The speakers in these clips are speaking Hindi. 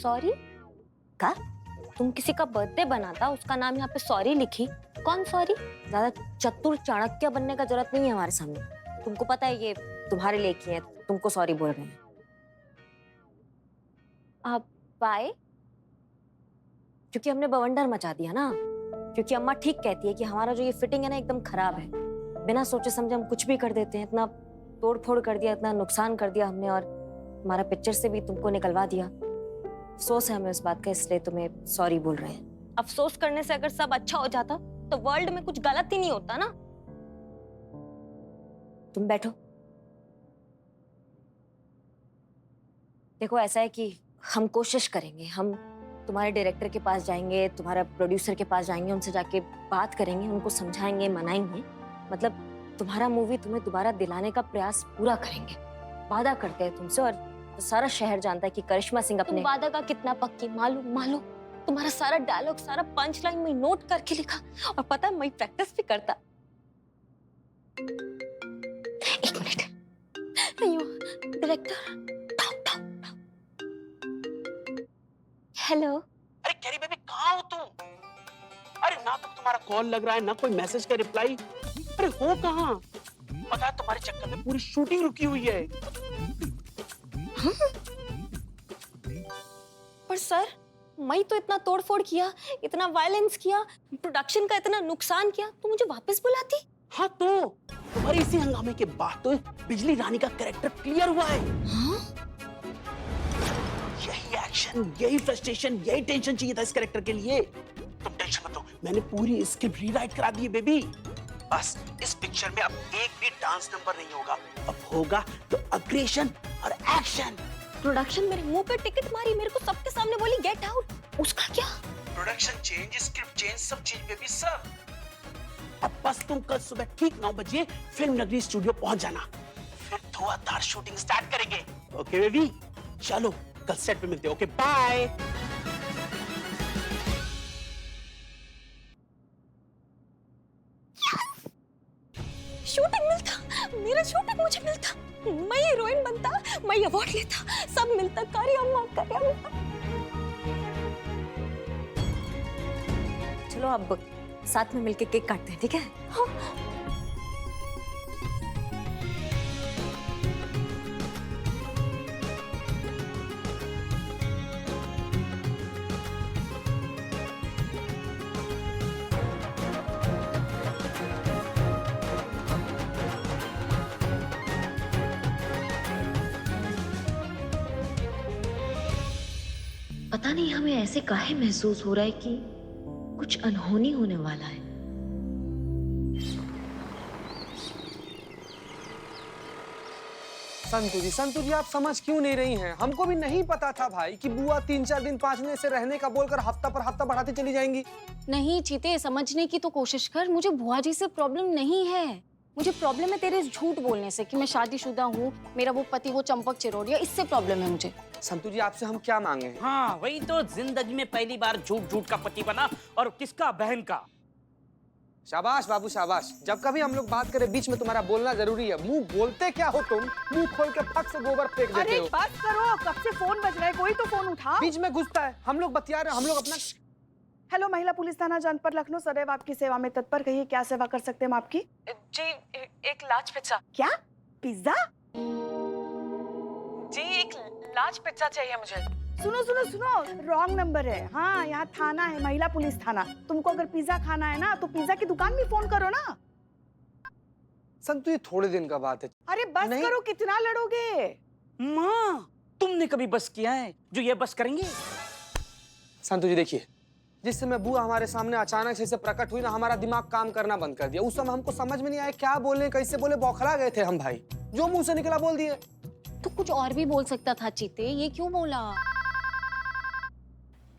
सॉरी? का? तुम किसी का बर्थडे बनाता, उसका नाम यहाँ पे सॉरी लिखी? कौन सॉरी? ज्यादा चतुर चाणक्य बनने का जरूरत नहीं है हमारे सामने। तुमको पता है ये तुम्हारे लिए किए हैं, तुमको सॉरी बोल रहे हैं। अब बाय? क्योंकि हमने बवंडर मचा दिया ना, क्योंकि अम्मा ठीक कहती है कि हमारा जो ये फिटिंग है ना एकदम खराब है। बिना सोचे समझे हम कुछ भी कर देते हैं। इतना तोड़ फोड़ कर दिया, इतना नुकसान कर दिया हमने, और हमारा पिक्चर से भी तुमको निकलवा दिया। अफसोस है हमें इस बात का, इसलिए तुम्हें सॉरी बोल रहे हैं। अफसोस करने से अगर सब अच्छा हो जाता तो वर्ल्ड में कुछ गलत ही नहीं होता ना। तुम बैठो। देखो ऐसा है कि हम कोशिश करेंगे, हम तुम्हारे डायरेक्टर के पास जाएंगे, तुम्हारा प्रोड्यूसर के पास जाएंगे, उनसे जाके बात करेंगे, उनको समझाएंगे, मनाएंगे। मतलब तुम्हारा मूवी तुम्हें दोबारा दिलाने का प्रयास पूरा करेंगे, वादा करते हैं तुमसे। और तो सारा शहर जानता है कि करिश्मा सिंह अपने वादा का कितना पक्की। मालूम तुम्हारा सारा डायलॉग, सारा पंच लाइन मैं नोट करके लिखा, और पता है मैं प्रैक्टिस भी करता। एक मिनट। डायरेक्टर। हेलो। अरे कैरी बेबी कहाँ हो तुम? अरे ना तो तुम्हारा कॉल लग रहा है, ना कोई मैसेज का रिप्लाई। अरे हो कहाँ? पता है तुम्हारे चक्कर में पूरी शूटिंग रुकी हुई है। पर सर, मैं तो इतना तोड़फोड़ किया, इतना वायलेंस किया, प्रोडक्शन का इतना नुकसान किया, तो मुझे वापस बुलाती? हाँ तो तुम्हारे इसी हंगामे के बाद तो बिजली रानी का कैरेक्टर क्लियर हुआ है। हाँ? यही एक्शन, यही फ्रस्ट्रेशन, यही टेंशन चाहिए था इस कैरेक्टर के लिए। तुम टेंशन मत लो, मैंने पूरी स्क्रिप्ट रीराइट करा दी है बेबी। बस इस पिक्चर में अब एक भी डांस नंबर नहीं होगा, अब होगा तो अग्रेशन और एक्शन। प्रोडक्शन मेरे मुंह पे टिकट मारी, मेरे को सबके सामने बोली गेट आउट। उसका क्या? प्रोडक्शन चेंज, स्क्रिप्ट चेंज, सब चीज बेबी सब। अब बस तुम कल सुबह ठीक 9 बजे फिल्म नगरी स्टूडियो पहुंच जाना, फिर धुआंधार शूटिंग स्टार्ट करेंगे। ओके बेबी, चलो कल सेट पे मिलते हैं। Okay bye. शूटिंग मिलता, मेरा शूटिंग मुझे मिलता, मैं हीरोइन बनता, मैं अवार्ड लेता, सब मिलता। करे अम्मा, करे अम्मा। चलो अब साथ में मिलके केक काटते हैं, ठीक है? हाँ। पता नहीं हमें ऐसे काहे महसूस हो रहा है कि कुछ अनहोनी होने वाला है। संतु जी आप समझ क्यों नहीं रही हैं? हमको भी नहीं पता था भाई कि बुआ 3-4 दिन 5 दिन से रहने का बोलकर हफ्ता पर हफ्ता बढ़ाती चली जाएंगी। नहीं चीते, समझने की तो कोशिश कर। मुझे बुआ जी से प्रॉब्लम नहीं है, मुझे प्रॉब्लम है तेरे झूठ बोलने से कि मैं शादीशुदा हूँ, मेरा वो पति वो चंपक चिरोड़िया, इससे प्रॉब्लम है मुझे। संतु जी आपसे हम क्या मांगे? हाँ वही तो, जिंदगी में पहली बार झूठ झूठ का पति बना, और किसका? बहन का। शाबाश बाबू शाबाश। जब कभी हम लोग बात करें बीच में तुम्हारा बोलना जरूरी है। मुंह बोलते क्या हो तुम? मुंह खोल के फक से गोबर फेंक देते हो। अरे बस करो, कब से फोन बज रहा है, कोई तो फोन उठा। बीच में घुसता है। हम लोग बतिया रहे हैं, हम लोग अपना। हेलो, महिला पुलिस थाना जनपद लखनऊ सदैव आपकी सेवा में तत्पर। कहिए क्या सेवा कर सकते हैं हम आपकी? जी एक लार्ज पिज्जा। क्या? पिज्जा? जी एक लार्ज पिज्जा चाहिए मुझे। सुनो सुनो सुनो, रॉन्ग नंबर है। हाँ यहाँ थाना है, महिला पुलिस थाना। तुमको अगर पिज्जा खाना है ना तो पिज्जा की दुकान में फोन करो ना। संतु ये थोड़े दिन का बात है। अरे बस नहीं। करो, कितना लड़ोगे? माँ तुमने कभी बस किया है जो ये बस करेंगे? संतु जी देखिए, जिस समय बुआ हमारे सामने अचानक से प्रकट हुई ना, हमारा दिमाग काम करना बंद कर दिया। उस समय हमको समझ में नहीं आया क्या बोले, कैसे बोले, बौखला गए थे हम भाई। जो मुंह से निकला बोल दिए। तो कुछ और भी बोल सकता था चीते, ये क्यों बोला?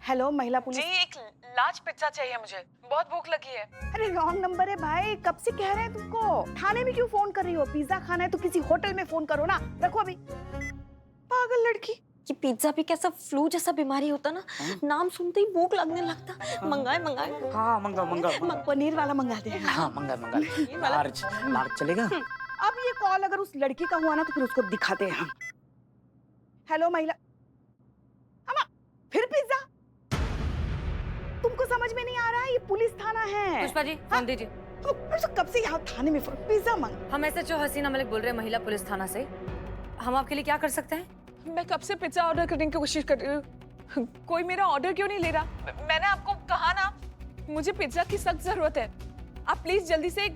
हेलो महिला पुलिस। जी एक लार्ज पिज्जा चाहिए मुझे, बहुत भूख लगी है। अरे रॉन्ग नंबर है भाई, कब से कह रहे हैं तुमको। थाने में क्यों फोन कर रही हो? पिज्जा खाना है तो किसी होटल में फोन करो ना। रखो अभी। पागल लड़की। कि पिज्जा भी कैसा फ्लू जैसा बीमारी होता ना, नाम सुनते ही भूख लगने लगता। मंगाए मंगाए। हाँ मंगा। पनीर वाला मंगा दे। हाँ मंगा। लार्ज चलेगा? अब ये कॉल अगर उस लड़की का हुआ ना तो फिर उसको दिखाते हैं हम। हेलो महिला। अम्मा, फिर समझ में नहीं आ रहा है? ये पुलिस थाना है। पुष्पा जी फोन दीजिए। तो कब से यहाँ थाने में पिज्जा मांग। हम SHO हसीना मलिक बोल रहे हैं, महिला पुलिस थाना से। हम आपके लिए क्या कर सकते हैं? मैं कब से पिज्जा ऑर्डर करने की कोशिश कर रही हूँ, कोई मेरा ऑर्डर क्यों नहीं ले रहा? मैंने आपको कहा ना, मुझे पिज्जा की सख्त जरूरत है। आप प्लीज जल्दी से एक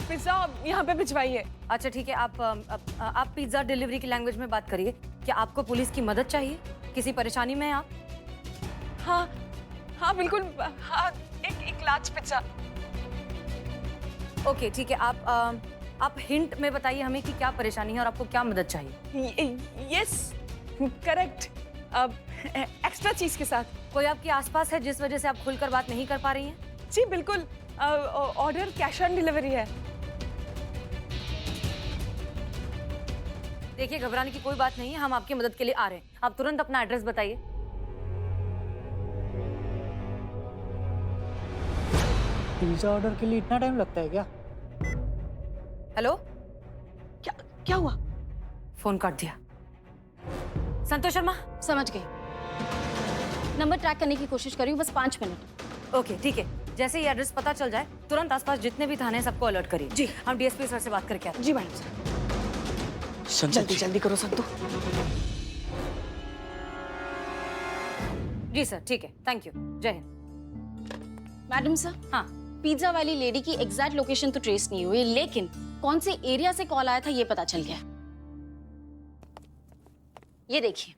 पिज्जा यहाँ पे भिजवाइए। अच्छा ठीक है, आप पिज्जा डिलीवरी की लैंग्वेज में बात करिए। क्या आपको पुलिस की मदद चाहिए? किसी परेशानी में हैं आप? हाँ हाँ बिल्कुल, हाँ एक लार्ज पिज्जा। ओके ठीक है, आप हिंट में बताइए हमें कि क्या परेशानी है और आपको क्या मदद चाहिए। यस करेक्ट, एक्स्ट्रा चीज के साथ। कोई आपके आसपास है जिस वजह से आप खुलकर बात नहीं कर पा रही हैं? जी बिल्कुल, ऑर्डर कैश ऑन डिलीवरी है। देखिए घबराने की कोई बात नहीं है, हम आपकी मदद के लिए आ रहे हैं। आप तुरंत अपना एड्रेस बताइए। पिज्जा ऑर्डर के लिए इतना टाइम लगता है क्या? हेलो, क्या हुआ? फोन काट दिया। संतोष शर्मा। समझ गई, नंबर ट्रैक करने की कोशिश कर रही हूँ, बस 5 मिनट। ओके ठीक है, जैसे ही एड्रेस पता चल जाए तुरंत आसपास जितने भी थाने हैं सबको अलर्ट करिए। जी। हम DSP सर से बात करके आते हैं। जी मैडम सर। जल्दी जल्दी करो संतू। जी सर ठीक है, थैंक यू, जय हिंद। मैडम सर, हाँ पिज्जा वाली लेडी की एग्जैक्ट लोकेशन तो ट्रेस नहीं हुई, लेकिन कौन से एरिया से कॉल आया था ये पता चल गया। ये देखिए,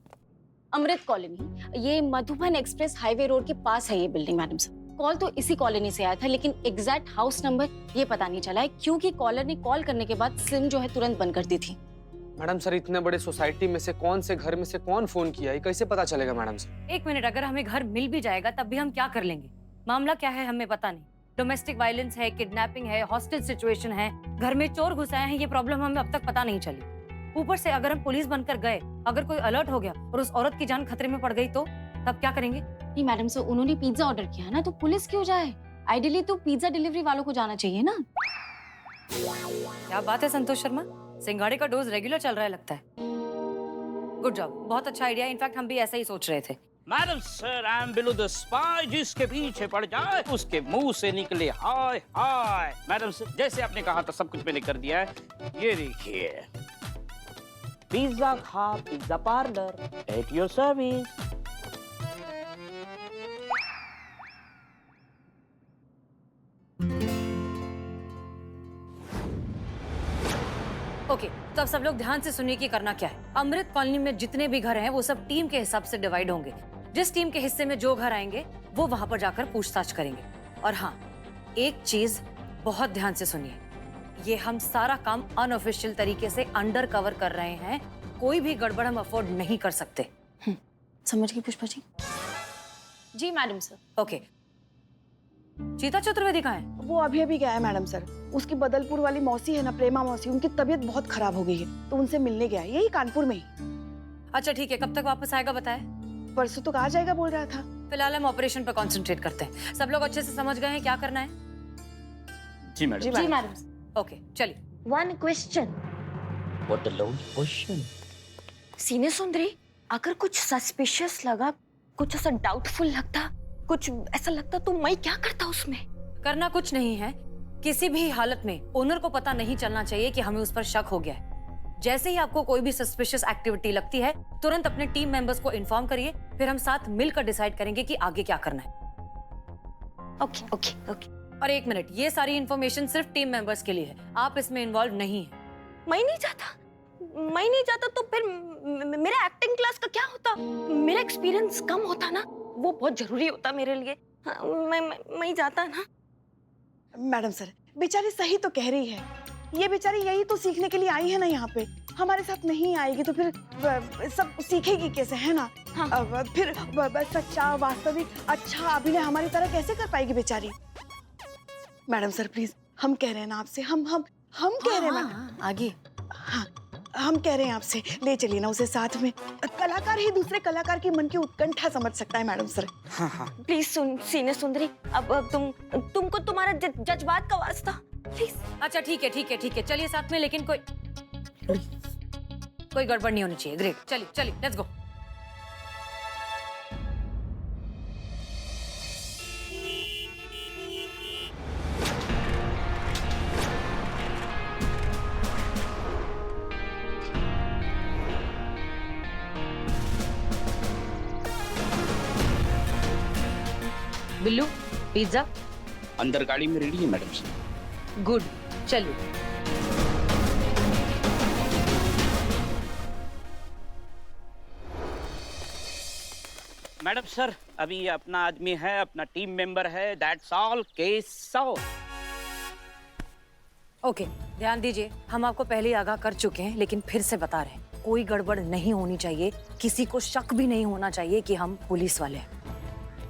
अमृत कॉलोनी, ये मधुबन एक्सप्रेस हाईवे रोड के पास है ये बिल्डिंग। मैडम सर, कॉल तो इसी कॉलोनी से आया था, लेकिन एग्जैक्ट हाउस नंबर ये पता नहीं चला है, क्योंकि कॉलर ने कॉल करने के बाद सिम जो है तुरंत बंद कर दी थी। मैडम सर, इतने बड़े सोसाइटी में से कौन से घर में से कौन फोन किया, ये कैसे पता चलेगा मैडम सर? एक मिनट, अगर हमें घर मिल भी जाएगा तब भी हम क्या कर लेंगे? मामला क्या है हमें पता नहीं। डोमेस्टिक वायलेंस है, किडनैपिंग है, हॉस्टेज सिचुएशन है, घर में चोर घुस आए हैं, ये प्रॉब्लम हमें अब तक पता नहीं चली। ऊपर से अगर हम पुलिस बनकर गए, अगर कोई अलर्ट हो गया और उस औरत की जान खतरे में पड़ गई तो तब क्या करेंगे? नहीं मैडम सर, उन्होंने पिज्जा ऑर्डर किया ना, तो पुलिस क्यों जाए? आइडियली तो पिज्जा डिलीवरी वालों को जाना चाहिए ना। क्या बात है संतोष शर्मा, सिंघाड़े का डोज रेगुलर चल रहा है लगता है। गुड जॉब, बहुत अच्छा आइडिया। इनफैक्ट हम भी ऐसा ही सोच रहे थे। Madam sir, I am below the spy, जिसके पीछे पड़ जाए उसके मुंह से निकले हाय हाय। मैडम सर, जैसे आपने कहा था सब कुछ मैंने कर दिया है। ये देखिए, पिज्जा खा pizza parlour at your service. Okay, तो अब सब लोग ध्यान से सुनिए कि करना क्या है। अमृत कॉलोनी में जितने भी घर हैं वो सब टीम के हिसाब से डिवाइड होंगे। जिस टीम के हिस्से में जो घर आएंगे वो वहां पर जाकर पूछताछ करेंगे। और हाँ, एक चीज बहुत ध्यान से सुनिए, ये हम सारा काम अनऑफिशियल तरीके से अंडर कवर कर रहे हैं। कोई भी गड़बड़ हम अफोर्ड नहीं कर सकते। समझ गई पुष्पा जी? जी मैडम सर। ओके, चीता चतुर्वेदी कहाँ है? वो अभी अभी गया है मैडम सर। उसकी बदलपुर वाली मौसी है ना, प्रेमा मौसी, उनकी तबीयत बहुत खराब हो गई है, तो उनसे मिलने गया है, यही कानपुर में ही। अच्छा ठीक है, कब तक वापस आएगा बताए? परसों तक आ जाएगा बोल रहा था। फिलहाल हम ऑपरेशन पर कंसंट्रेट करते हैं। सब लोग अच्छे से समझ गए हैं क्या करना है? जी मैडम। जी मैडम। ओके चलिए। One question. What a long question. सीने सुंदरी, अगर कुछ सस्पिशियस लगा, कुछ ऐसा डाउटफुल लगता, कुछ ऐसा लगता तो मैं क्या करता उसमें? करना कुछ नहीं है, किसी भी हालत में ओनर को पता नहीं चलना चाहिए कि हमें उस पर शक हो गया है। जैसे ही आपको कोई भी सस्पिशियस एक्टिविटी लगती है, तुरंत अपने टीम मेंबर्स को इन्फॉर्म करिए, फिर हम साथ मिलकर डिसाइड करेंगे कि आगे क्या करना है। Okay okay okay. और एक मिनट, ये सारी इन्फॉर्मेशन सिर्फ टीम मेंबर्स के लिए है, आप इसमें इन्वॉल्व नहीं है। मैं नहीं जाता तो फिर मेरा एक्टिंग क्लास का क्या होता? मेरा एक्सपीरियंस कम होता ना, वो बहुत जरूरी होता मेरे लिए। मैं जाता ना। मैडम सर, बेचारी सही तो कह रही है, ये बेचारी यही तो सीखने के लिए आई है ना यहाँ पे। हमारे साथ नहीं आएगी तो फिर सब सीखेगी कैसे, है ना? हाँ। फिर सच्चा, वास्तविक, अच्छा अभिनय हमारी तरह कैसे कर पाएगी बेचारी? मैडम सर प्लीज, हम कह रहे हैं ना आपसे, हम कह रहे हैं मैडम। आगे। हाँ, हम कह रहे हैं आपसे, ले चलिए ना उसे साथ में। कलाकार ही दूसरे कलाकार की मन की उत्कंठा समझ सकता है मैडम सर। प्लीज सीने सुंदरी, अब तुमको तुम्हारा जज्बात का वास्ता, प्लीज। अच्छा ठीक है, चलिए साथ में, लेकिन कोई गड़बड़ नहीं होनी चाहिए। ग्रेट, चलिए लेट्स गो। बिल्लू पिज्जा अंदर गाड़ी में रेडी है मैडम सर। गुड चलो। मैडम सर अभी ये अपना आदमी है, अपना टीम मेंबर है, that's all case solve. Okay, ध्यान दीजिए, हम आपको पहले ही आगाह कर चुके हैं, लेकिन फिर से बता रहे हैं, कोई गड़बड़ नहीं होनी चाहिए, किसी को शक भी नहीं होना चाहिए कि हम पुलिस वाले हैं।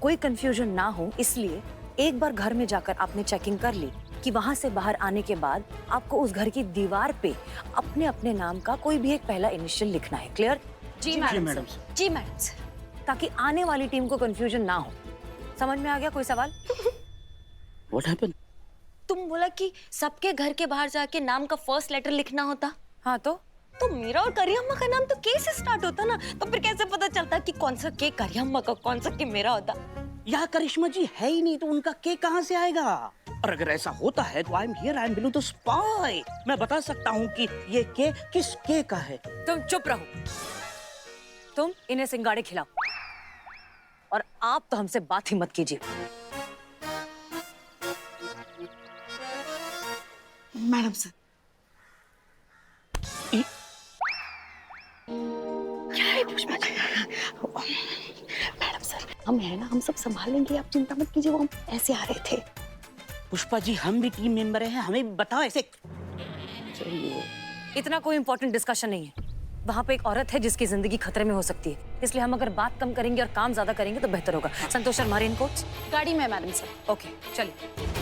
कोई कंफ्यूजन ना हो, इसलिए एक बार घर में जाकर आपने चेकिंग कर ली कि वहां से बाहर आने के बाद आपको उस घर की दीवार पे अपने अपने नाम का कोई भी एक पहला इनिशियल लिखना है। क्लियर? जी मैडम सर। जी मैडम सर, ताकि आने वाली टीम को कंफ्यूजन ना हो। समझ में आ गया? कोई सवाल? What happened? तुम बोला कि सबके घर के बाहर जाके नाम का फर्स्ट लेटर लिखना होता। हाँ तो मेरा और करियम्मा का नाम तो के से स्टार्ट होता ना, तो फिर कैसे पता चलता कि कौन सा के करियम्मा का, कौन सा के मेरा होता? यहाँ करिश्मा जी है ही नहीं, तो उनका केक कहाँ से आएगा? और अगर ऐसा होता है तो I am here, I am below the spy. मैं बता सकता हूँ कि ये केक किस के का है। तुम चुप रहो, तुम इन्हें सिंगाड़े खिलाओ, और आप तो हमसे बात ही मत कीजिए। मैडम सर, क्या है पुष्पा जी? मैडम सर, हम है ना, हम सब संभाल लेंगे, आप चिंता मत कीजिए। वो हम ऐसे आ रहे थे। पुष्पा जी हम भी टीम मेंबर हैं, हमें बताओ ऐसे। चलिए, इतना कोई इंपॉर्टेंट डिस्कशन नहीं है। वहाँ पे एक औरत है जिसकी जिंदगी खतरे में हो सकती है, इसलिए हम अगर बात कम करेंगे और काम ज्यादा करेंगे तो बेहतर होगा। संतोष शर्मा, रेनकोट गाड़ी में मैडम सर। ओके, चलिए।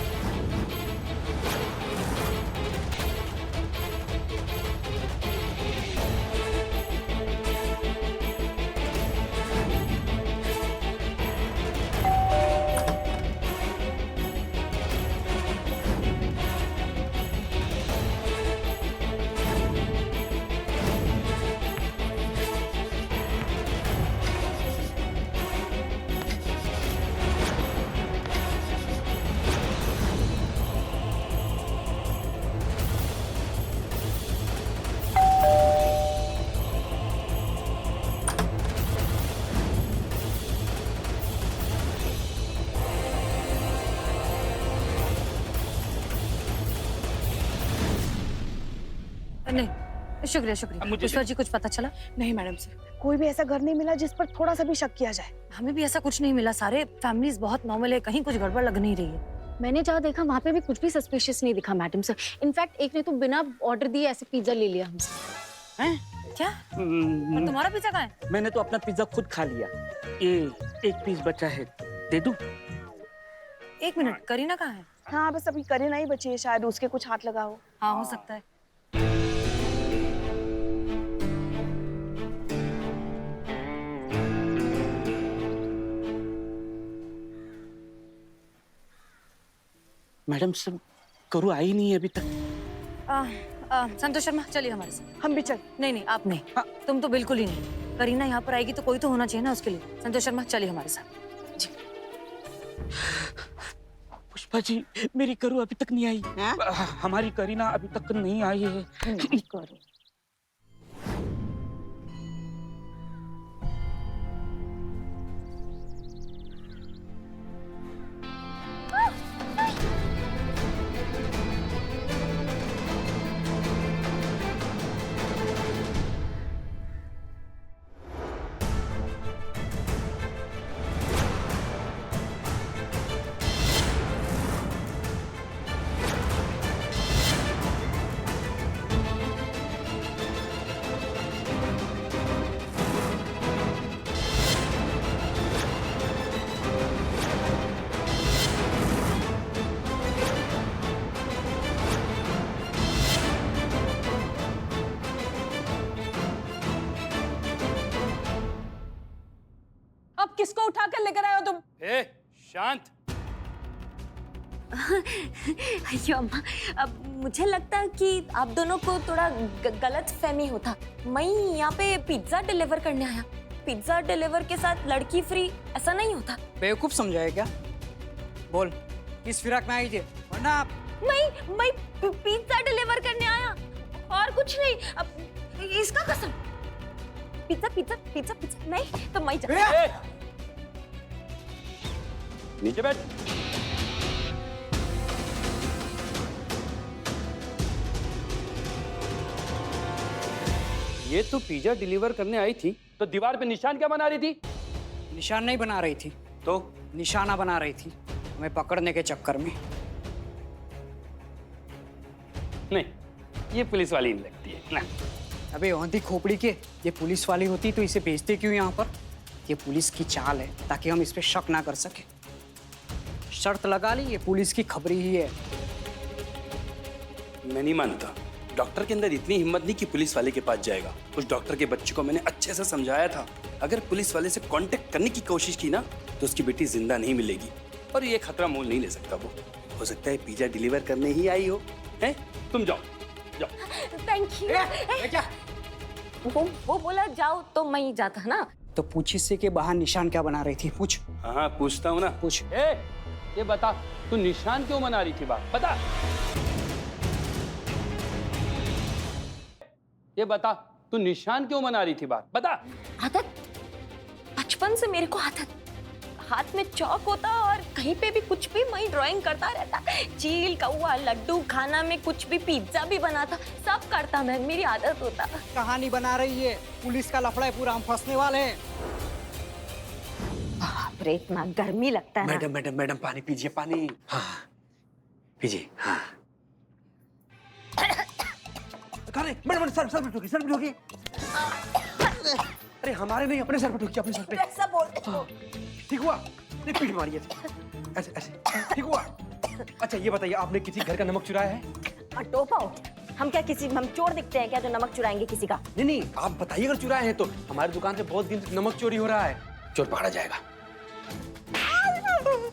नहीं, शुक्रिया शुक्रिया। मुझे पुष्पा जी, कुछ पता चला? नहीं मैडम सर, कोई भी ऐसा घर नहीं मिला जिस पर थोड़ा सा भी शक किया जाए। हमें भी ऐसा कुछ नहीं मिला, सारे फैमिलीज बहुत नॉर्मल है, कहीं कुछ गड़बड़ लग नहीं रही है। मैंने जहाँ देखा वहाँ पे भी कुछ भी सस्पिशियस नहीं दिखा मैडम सर। इनफैक्ट एक ने तो बिना ऑर्डर दिए ऐसे पिज्जा ले लिया हमसे। हैं? क्या? और तुम्हारा पिज्जा कहाँ है? मैंने तो अपना पिज्जा खुद खा लिया। ये एक पीस बचा है, दे दूं? एक मिनट, करीना कहाँ है? हाँ, बस अभी करीना ही बची है, शायद उसके कुछ हाथ लगा हो। हाँ, हो सकता है। मैडम सब करू आई नहीं है अभी तक। संतोष शर्मा, चलिए हमारे साथ। हम भी चल। नहीं नहीं, आप नहीं, तुम तो बिल्कुल ही नहीं। करीना यहाँ पर आएगी तो कोई तो होना चाहिए ना उसके लिए। संतोष शर्मा, चलिए हमारे साथ। जी। पुष्पा जी, मेरी करू अभी तक नहीं आई। हमारी करीना अभी तक नहीं आई है। अब किसको उठा कर लेकर आए हो तुम? ए, शांत। अయ్యో अम्मा, अब मुझे लगता है कि आप दोनों को थोड़ा गलत फहमी होता। मैं यहाँ पे पिज्जा डिलीवर करने आया। पिज्जा डिलीवर के साथ लड़की फ्री, ऐसा नहीं होता। बेवकूफ समझाया क्या? बोल, किस फिराक में आई थी? वरना आप मैं पिज्जा डिलीवर करने आया और कुछ नहीं। अब इसका कसम, पिज्जा पिज्जा पिज्जा पिज्जा नहीं तो मैं नीचे बैठ। ये तो पिज्जा डिलीवर करने आई थी, तो दीवार पे निशान क्या बना रही थी? निशान नहीं बना रही थी, तो निशाना बना रही थी हमें पकड़ने के चक्कर में। नहीं, ये पुलिस वाली नहीं लगती है ना। अबे औंधी खोपड़ी के, ये पुलिस वाली होती तो इसे भेजते क्यों यहाँ पर? ये पुलिस की चाल है ताकि हम इस पे शक ना कर सके। शर्त लगा ली, ये पुलिस की खबरी ही है। मैं नहीं मानता। डॉक्टर के अंदर इतनी हिम्मत नहीं कि पुलिस वाले के पास जाएगा। उस डॉक्टर के बच्चे को मैंने अच्छे से समझाया था, अगर पुलिस वाले से कांटेक्ट करने की कोशिश की ना तो उसकी बेटी जिंदा नहीं मिलेगी। और ये खतरा मोल नहीं ले सकता वो। हो सकता है पिज्जा डिलीवर करने ही आई हो। हैं? तुम जाओ, जाओ। Thank you. वो बोला जाओ तो मैं ही जाता ना। तो पूछ इससे के बाहर निशान क्या बना रही थी, पूछ। हाँ, पूछता हूँ ना। पूछ। ये बता, तू निशान क्यों बना रही थी? बात बता। ये बता, तू निशान क्यों बना रही थी? बात बता। आदत, बचपन से मेरे को आदत, हाथ में चौक होता और कहीं पे भी कुछ भी मैं ड्राइंग करता रहता। चील, कौवा, लड्डू, खाना में कुछ भी, पिज्जा भी बनाता, सब करता मैं, मेरी आदत होता। कहानी बना रही है, पुलिस का लफड़ा है पूरा, हम फंसने वाले हैं। बाप रे, इतना गर्मी लगता है ना। मैडम मैडम मैडम, पानी पीजिए, पानी। हाँ, पीजिए। हाँ। मैडम, सर पे ठोकी, सर पे ठोकी। अरे हमारे नहीं, अपने सर पे ठोकी, अपने सर पे। ऐसा बोलते हो? ठीक हुआ? नहीं, पीठ मारिए ऐसे ऐसे। ठीक हुआ? अच्छा ये बताइए, आपने किसी घर का नमक चुराया है? टोपाओ, हम क्या किसी, हम चोर दिखते हैं क्या जो नमक चुराएंगे किसी का? नहीं नहीं, आप बताइए अगर चुराए हैं तो। हमारी दुकान से बहुत दिन से नमक चोरी हो रहा है, चोर पकड़ा जाएगा।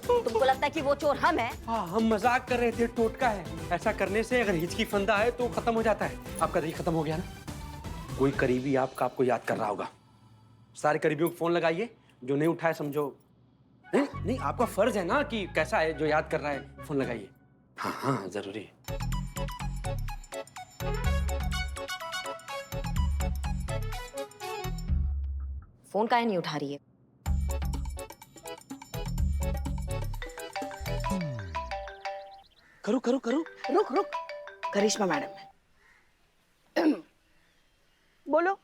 तुमको लगता है कि वो चोर हम हैं? हाँ, हम मजाक कर रहे थे, टोटका है। ऐसा करने से अगर हिचकी फंदा है तो खत्म हो जाता है। आपका दही खत्म हो गया ना? कोई करीबी आपको याद कर रहा होगा। सारे करीबियों को फोन लगाइए, जो नहीं उठाए समझो नहीं, नहीं, आपका फर्ज है ना कि कैसा है जो याद कर रहा है, फोन लगाइए। हाँ हाँ, जरूरी है। फोन काहे नहीं उठा रही है? करो करो करो। रुक रुक, करिश्मा मैडम। बोलो।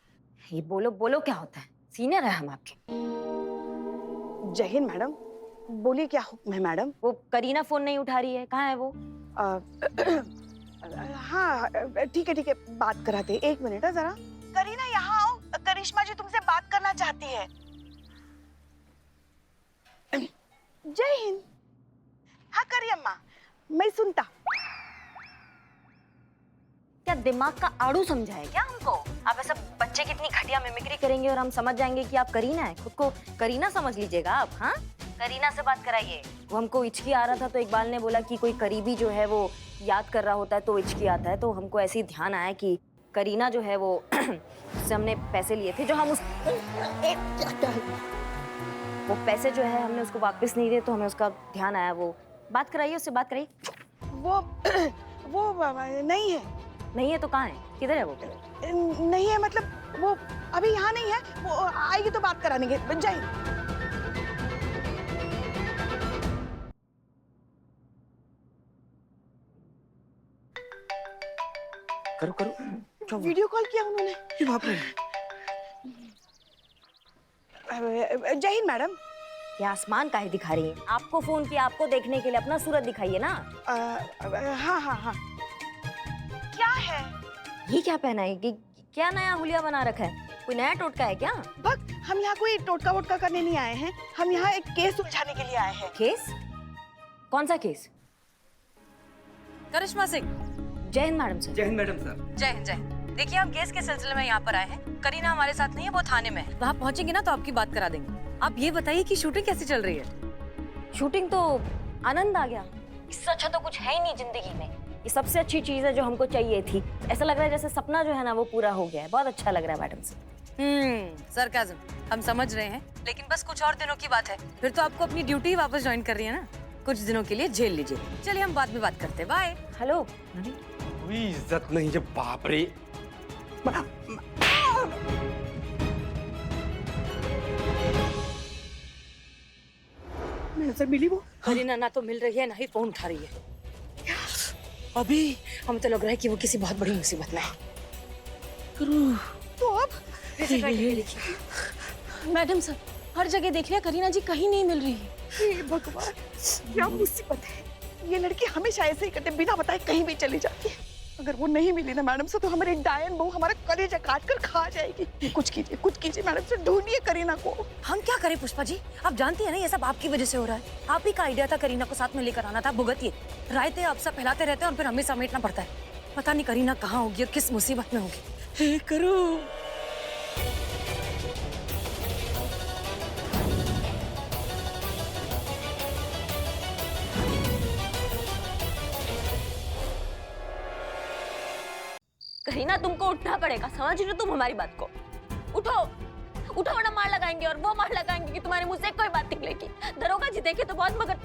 ये बोलो बोलो क्या होता है? सीनियर है हम आपके। जय हिंद मैडम, बोलिए क्या हुक्म है मैडम? वो करीना फोन नहीं उठा रही है, कहाँ है वो? हाँ ठीक है, बात कराते हैं। 1 मिनट है जरा। करीना यहाँ आओ, करिश्मा जी तुमसे बात करना चाहती है। जय हिंद। हाँ करिए अम्मा, मैं सुनता। क्या दिमाग का आड़ू समझा है क्या हमको? आप ऐसा बच्चे कितनी घटिया मिमिक्री करेंगे और हम समझ जाएंगे कि आप करीना है। खुद को करीना समझ लीजिएगा आप। हाँ, करीना से बात कराइए। वो हमको हिचकी आ रहा था तो इकबाल ने बोला कि कोई करीबी जो है वो याद कर रहा होता है तो हिचकी आता है, तो हमको ऐसे ही ध्यान आया कि करीना जो है वो उससे हमने पैसे लिए थे, जो हम उस वो पैसे जो है हमने उसको वापस नहीं दिए, तो हमें उसका ध्यान आया। वो बात कराइए, उससे बात कराइए। वो नहीं है। नहीं है तो कहाँ है? किधर है वो? नहीं है मतलब वो अभी यहाँ नहीं है, वो आएगी तो बात कराने के। जय हिंद। करो करो। वीडियो कॉल किया उन्होंने। बाप रे। जय हिंद मैडम। ये आसमान काहे दिखा रही है? आपको फोन किया आपको देखने के लिए, अपना सूरत दिखाइए ना। हाँ हाँ हाँ। क्या है ये? क्या पहना है? क्या नया हुलिया बना रखा है? कोई नया टोटका है क्या? भक्त, हम यहाँ कोई टोटका वोटका करने नहीं आए हैं, हम यहाँ एक केस सुलझाने के लिए आए हैं। केस? कौन सा केस? करिश्मा सिंह। जय हिंद मैडम सर। जय हिंद मैडम सर। जय हिंद जय हिंद। देखिए, हम केस के सिलसिले में यहाँ पर आए हैं। करीना हमारे साथ नहीं है, वो थाने में है। वहाँ पहुँचेंगे ना तो आपकी बात करा देंगे। आप ये बताइए कि शूटिंग कैसी चल रही है? शूटिंग तो आनंद आ गया। इससे अच्छा तो कुछ है ही नहीं जिंदगी में। ये सबसे अच्छी चीज है जो हमको चाहिए थी। ऐसा लग रहा है जैसे सपना जो है ना वो पूरा हो गया है। बहुत अच्छा लग रहा है मैडम सर। सरकाज़म, हम समझ रहे हैं, लेकिन बस कुछ और दिनों की बात है। फिर तो आपको अपनी ड्यूटी वापस ज्वाइन कर रही है ना। कुछ दिनों के लिए झेल लीजिए। चलिए हम बाद में बात करते हैं। बाय। हेलो। कोई इज्जत नहीं है, बाप रे। मेरे से मिली वो? करीना ना तो मिल रही है ना ही फोन उठा रही है। अभी हमें तो लग रहा है कि वो किसी बहुत बड़ी मुसीबत में है। करूँ तो अब मैडम सर, हर जगह देख लिया, करीना जी कहीं नहीं मिल रही है। हे भगवान, क्या मुसीबत है। ये लड़की हमेशा ऐसे ही करते, बिना बताए कहीं भी चली जाती है। अगर वो नहीं मिली ना मैडम से तो हमारी डायन बहू हमारा कलेजा काट कर खा जाएगी। कुछ कीजिए मैडम से, ढूंढिए करीना को। हम क्या करें पुष्पा जी, आप जानती है ना ये सब आपकी वजह से हो रहा है। आप ही का आइडिया था करीना को साथ में लेकर आना था। भुगतिए, रायते आप सब फैलाते रहते हैं और फिर हमें समेटना पड़ता है। पता नहीं करीना कहाँ होगी और किस मुसीबत में होगी। हे करो। करीना, तुमको उठना पड़ेगा, समझ रही हो तुम हमारी बात को? उठो उठो, वरना मार लगाएंगे और वो मार लगाएंगे कि तुम्हारे मुंह से कोई बात निकलेगी। दरोगा जी देखे तो बहुत, मगर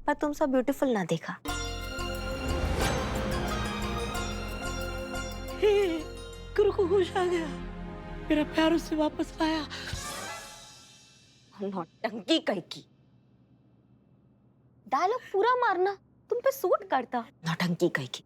पर तुम सब ब्यूटीफुल ना देखा। करू को होश आ गया, मेरा प्यार उसे वापस लाया। नौटंकी कहीं की। डायलॉग पूरा मारना तुम पे सूट करता। नौटंकी कहीं की।